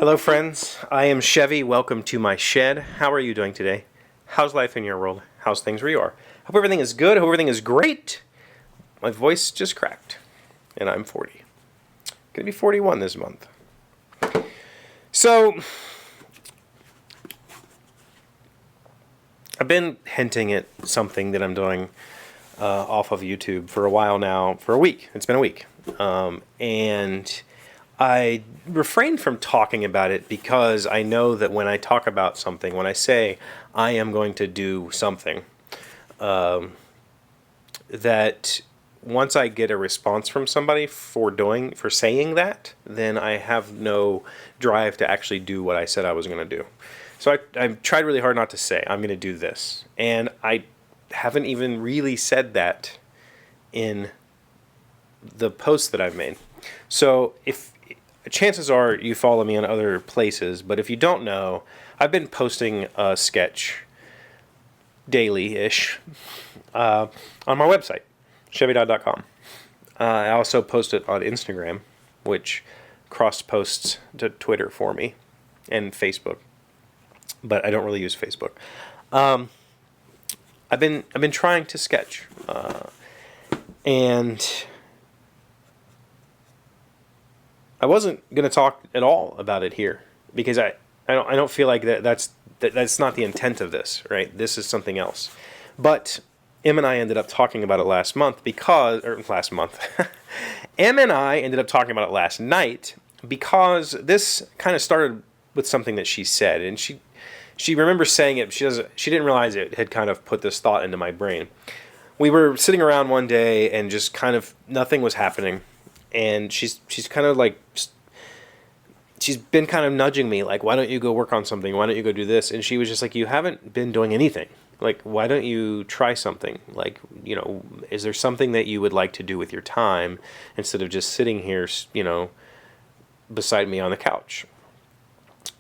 Hello friends, I am Chevy. Welcome to my shed. How are you doing today? How's life in your world? How's things where you are? Hope everything is good. Hope everything is great. My voice just cracked and I'm 40. Gonna be 41 this month. So, I've been hinting at something that I'm doing off of YouTube for a while now, for a week. It's been a week. And I refrain from talking about it because I know that when I talk about something, when I say I am going to do something, that once I get a response from somebody for saying that, then I have no drive to actually do what I said I was going to do. So I've tried really hard not to say I'm going to do this, and I haven't even really said that in the posts that I've made. So if chances are you follow me on other places, but if you don't know, I've been posting a sketch daily-ish on my website, CheveeDodd.com. I also post it on Instagram, which cross-posts to Twitter for me, and Facebook, but I don't really use Facebook. I've been trying to sketch, and I wasn't going to talk at all about it here because I don't feel like that's not the intent of this, right? This is something else. But Em and I ended up talking about it last month Em and I ended up talking about it last night because this kind of started with something that she said, and she remembers saying it. She didn't realize it had kind of put this thought into my brain. We were sitting around one day and just kind of nothing was happening. And she's kind of like, she's been kind of nudging me, like, why don't you go work on something? Why don't you go do this? And she was just like, you haven't been doing anything. Like, why don't you try something? Like, you know, is there something that you would like to do with your time instead of just sitting here, you know, beside me on the couch?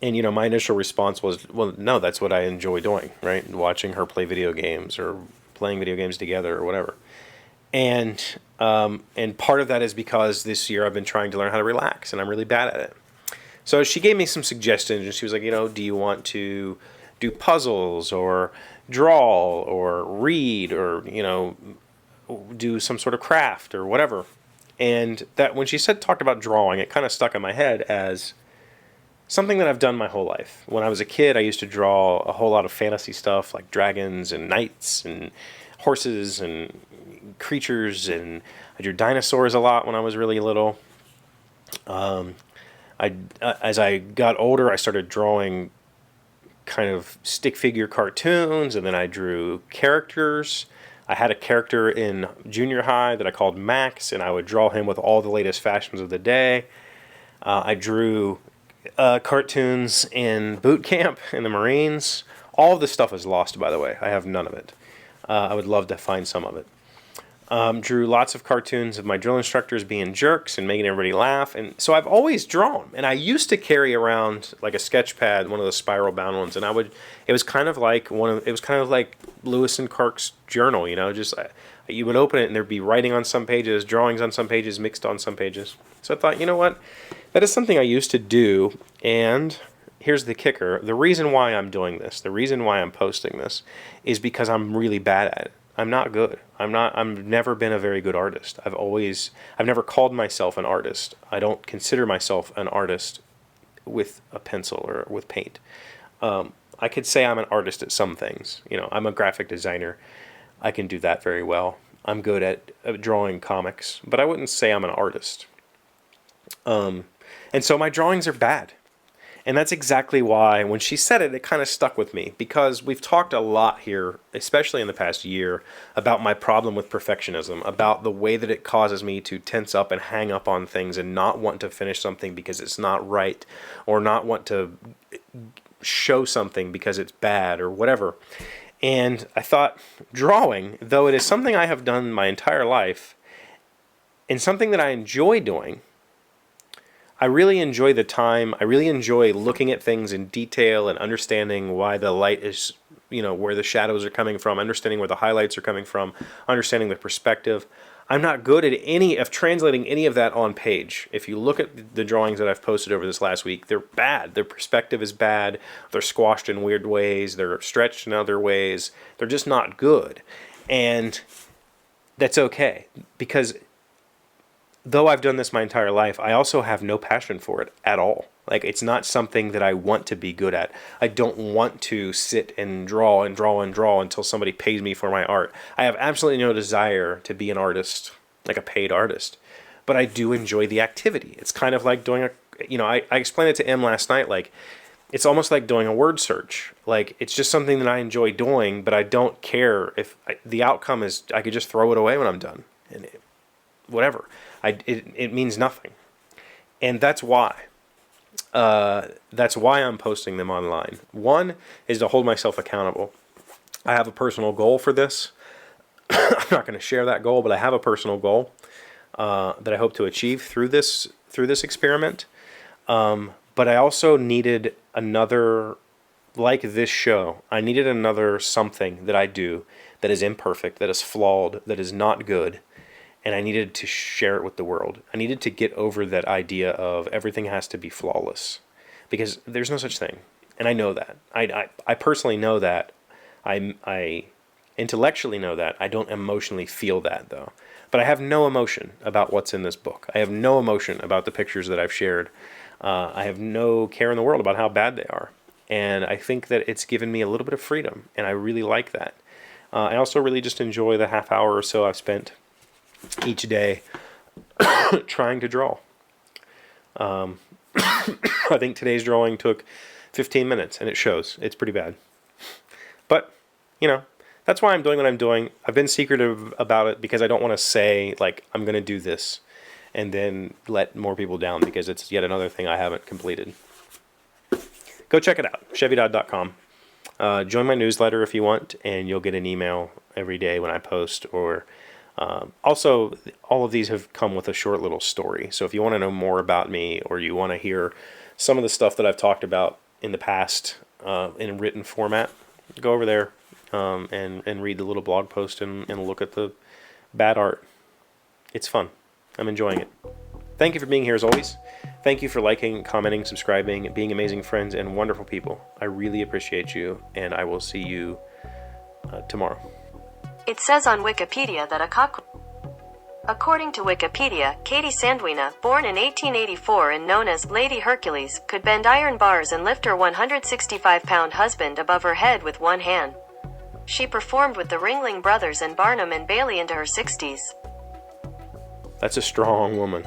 And, you know, my initial response was, well, no, that's what I enjoy doing, right? Watching her play video games or playing video games together or whatever. And part of that is because this year I've been trying to learn how to relax, and I'm really bad at it. So she gave me some suggestions, and she was like, you know, do you want to do puzzles or draw or read or, you know, do some sort of craft or whatever. And that when she talked about drawing, it kind of stuck in my head as something that I've done my whole life. When I was a kid, I used to draw a whole lot of fantasy stuff like dragons and knights and horses and creatures, and I drew dinosaurs a lot when I was really little. As I got older, I started drawing kind of stick figure cartoons, and then I drew characters. I had a character in junior high that I called Max, and I would draw him with all the latest fashions of the day. I drew cartoons in boot camp in the Marines. All of this stuff is lost, by the way. I have none of it. I would love to find some of it. Drew lots of cartoons of my drill instructors being jerks and making everybody laugh, and so I've always drawn. And I used to carry around like a sketch pad, one of those spiral bound ones, and it was kind of like Lewis and Clark's journal, you know, just you would open it and there'd be writing on some pages, drawings on some pages, mixed on some pages. So I thought, you know what, that is something I used to do, and here's the kicker: the reason why I'm doing this, the reason why I'm posting this, is because I'm really bad at it. I'm not good. I've never been a very good artist. I've never called myself an artist. I don't consider myself an artist with a pencil or with paint. I could say I'm an artist at some things. You know, I'm a graphic designer. I can do that very well. I'm good at drawing comics, but I wouldn't say I'm an artist. And so my drawings are bad. And that's exactly why, when she said it, it kind of stuck with me, because we've talked a lot here, especially in the past year, about my problem with perfectionism, about the way that it causes me to tense up and hang up on things and not want to finish something because it's not right, or not want to show something because it's bad or whatever. And I thought, drawing, though it is something I have done my entire life, and something that I enjoy doing, I really enjoy the time. I really enjoy looking at things in detail and understanding why the light is, where the shadows are coming from, understanding where the highlights are coming from, understanding the perspective. I'm not good at any of translating any of that on page. If you look at the drawings that I've posted over this last week, they're bad. Their perspective is bad. They're squashed in weird ways. They're stretched in other ways. They're just not good. And that's okay, because though I've done this my entire life, I also have no passion for it at all. Like, it's not something that I want to be good at. I don't want to sit and draw and draw and draw until somebody pays me for my art. I have absolutely no desire to be an artist, like a paid artist. But I do enjoy the activity. It's kind of like doing I explained it to Em last night, like, it's almost like doing a word search. Like, it's just something that I enjoy doing, but I don't care if the outcome is, I could just throw it away when I'm done. And whatever. It means nothing. And that's why. That's why I'm posting them online. One is to hold myself accountable. I have a personal goal for this. I'm not going to share that goal, but I have a personal goal that I hope to achieve through this experiment. But I also needed another, like this show, I needed another something that I do that is imperfect, that is flawed, that is not good. And I needed to share it with the world. I needed to get over that idea of everything has to be flawless, because there's no such thing. And I know that. I personally know that. I intellectually know that. I don't emotionally feel that, though. But I have no emotion about what's in this book. I have no emotion about the pictures that I've shared. I have no care in the world about how bad they are. And I think that it's given me a little bit of freedom, and I really like that. I also really just enjoy the half hour or so I've spent each day trying to draw. I think today's drawing took 15 minutes, and it shows. It's pretty bad. But, that's why I'm doing what I'm doing. I've been secretive about it because I don't want to say, like, I'm going to do this and then let more people down, because it's yet another thing I haven't completed. Go check it out, CheveeDodd.com. Join my newsletter if you want, and you'll get an email every day when I post. Or also, all of these have come with a short little story. So if you want to know more about me, or you want to hear some of the stuff that I've talked about in the past in written format, go over there and read the little blog post and look at the bad art. It's fun. I'm enjoying it. Thank you for being here as always. Thank you for liking, commenting, subscribing, being amazing friends and wonderful people. I really appreciate you, and I will see you tomorrow. It says on Wikipedia that according to Wikipedia, Katie Sandwina, born in 1884 and known as Lady Hercules, could bend iron bars and lift her 165-pound husband above her head with one hand. She performed with the Ringling Brothers and Barnum and Bailey into her 60s. That's a strong woman.